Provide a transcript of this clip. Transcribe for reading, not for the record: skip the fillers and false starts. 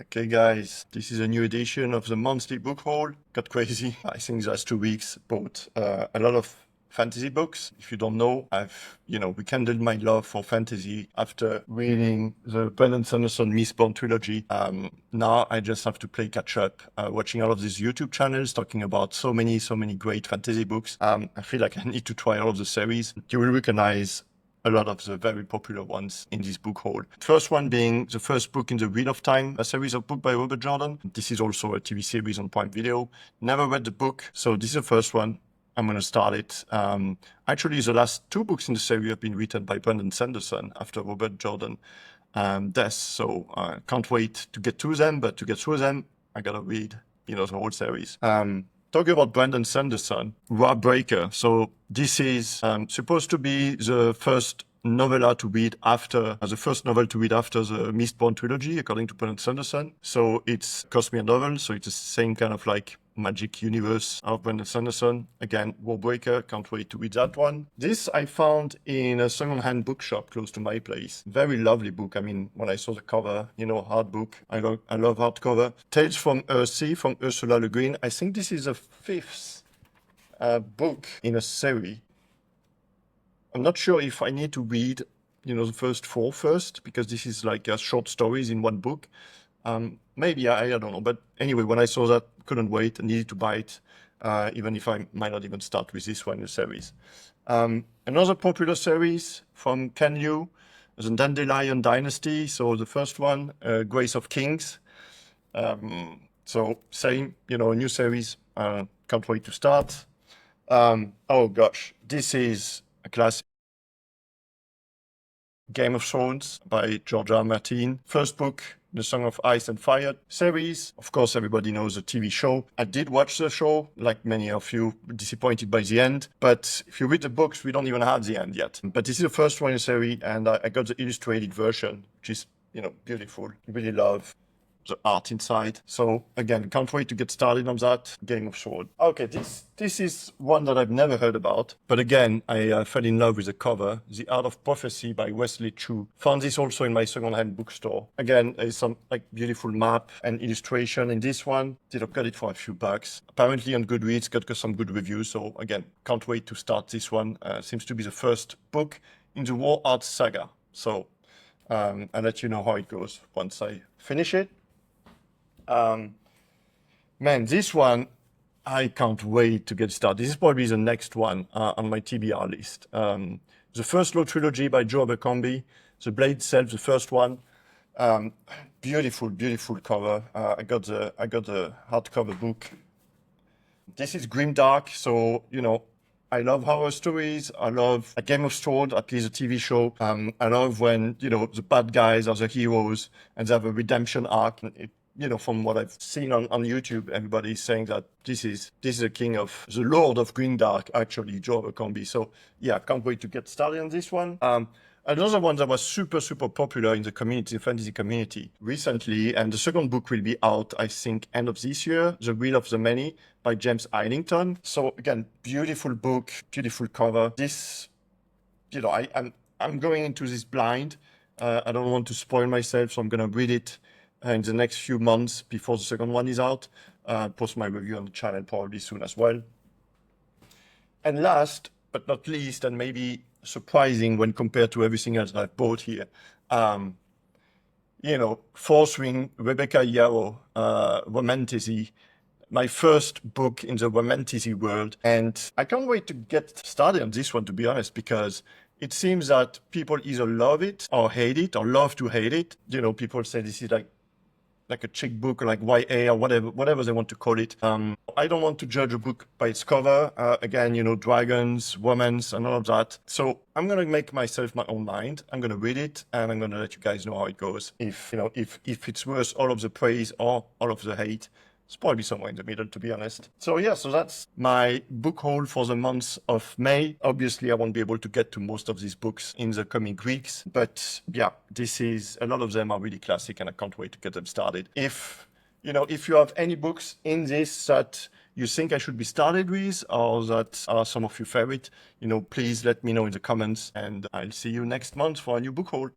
Okay guys, this is a new edition of the monthly book haul. Got crazy. I think the last 2 weeks bought a lot of fantasy books. If you don't know, I've rekindled my love for fantasy after reading the Brandon Sanderson Mistborn trilogy. Now I just have to play catch up, watching all of these YouTube channels talking about so many great fantasy books. I feel like I need to try all of the series. You will recognize a lot of the very popular ones in this book haul. First one being the first book in the Wheel of Time, a series of books by Robert Jordan. This is also a TV series on Prime Video. Never read the book, so this is the first one. I'm going to start it. Actually, the last 2 books in the series have been written by Brandon Sanderson after Robert Jordan death, so I can't wait to get to them, but to get through them, I gotta read, the whole series. Talking about Brandon Sanderson, Breaker. So this is supposed to be the first novella to read after, the first novel to read after the Mistborn trilogy, according to Brandon Sanderson. So it's Cosmere novel, so it's the same kind of like magic universe of Brandon Sanderson. Again, Warbreaker, can't wait to read that one. This I found in a second-hand bookshop close to my place. Very lovely book. I mean, when I saw the cover, hard book. I love hardcover. Tales from Earthsea from Ursula Le Guin. I think this is the 5th book in a series. I'm not sure if I need to read, the first 4 first, because this is like short stories in one book. Maybe, I don't know. But anyway, when I saw that, couldn't wait. I needed to buy it, even if I might not even start with this one in the series. Another popular series from Ken Liu, the Dandelion Dynasty. So the first one, Grace of Kings. So same, a new series. Can't wait to start. Oh gosh, this is a classic. Game of Thrones by George R. Martin. First book, The Song of Ice and Fire series. Of course, everybody knows the TV show. I did watch the show, like many of you, disappointed by the end. But if you read the books, we don't even have the end yet. But this is the first one in the series, and I got the illustrated version, which is, beautiful. Really love the art inside. So again, can't wait to get started on that. Game of Thrones. Okay, this is one that I've never heard about, but again, I fell in love with the cover. The Art of Prophecy by Wesley Chu. Found this also in my second-hand bookstore. Again, there's some like beautiful map and illustration in this one. Did I got it for a few bucks. Apparently on Goodreads, got some good reviews. So again, can't wait to start this one. Seems to be the first book in the War Art saga. So I'll let you know how it goes once I finish it. Man, this one, I can't wait to get started. This is probably the next one on my TBR list. The First Law trilogy by Joe Abercrombie. The Blade itself, the first one. Beautiful cover. I got the hardcover book. This is grimdark, so I love horror stories. I love a Game of Thrones, at least a TV show. I love when the bad guys are the heroes and they have a redemption arc. From what I've seen on YouTube, everybody's saying that this is the king of the Lord of Grimdark, actually, Joe Abercrombie. So yeah, can't wait to get started on this one. Another one that was super popular in the community, the fantasy community recently, and the second book will be out, I think, end of this year, The Will of the Many by James Idington. So again, beautiful book, beautiful cover. This, I'm going into this blind. I don't want to spoil myself, so I'm going to read it in the next few months before the second one is out. Post my review on the channel probably soon as well. And last but not least, and maybe surprising when compared to everything else that I've bought here, Fourth Ring, Rebecca Yarrow, Romantasy, my first book in the Romantasy world. And I can't wait to get started on this one, to be honest, because it seems that people either love it or hate it, or love to hate it. People say this is like a chick book or like YA or whatever they want to call it. I don't want to judge a book by its cover. Again, dragons, romance, and all of that. So I'm going to make myself my own mind. I'm going to read it, and I'm going to let you guys know how it goes. If it's worth all of the praise or all of the hate. It's probably somewhere in the middle, to be honest. So yeah, so that's my book haul for the month of May. Obviously, I won't be able to get to most of these books in the coming weeks, but yeah, a lot of them are really classic, and I can't wait to get them started. If you have any books in this that you think I should be started with, or that are some of your favorite, please let me know in the comments, and I'll see you next month for a new book haul.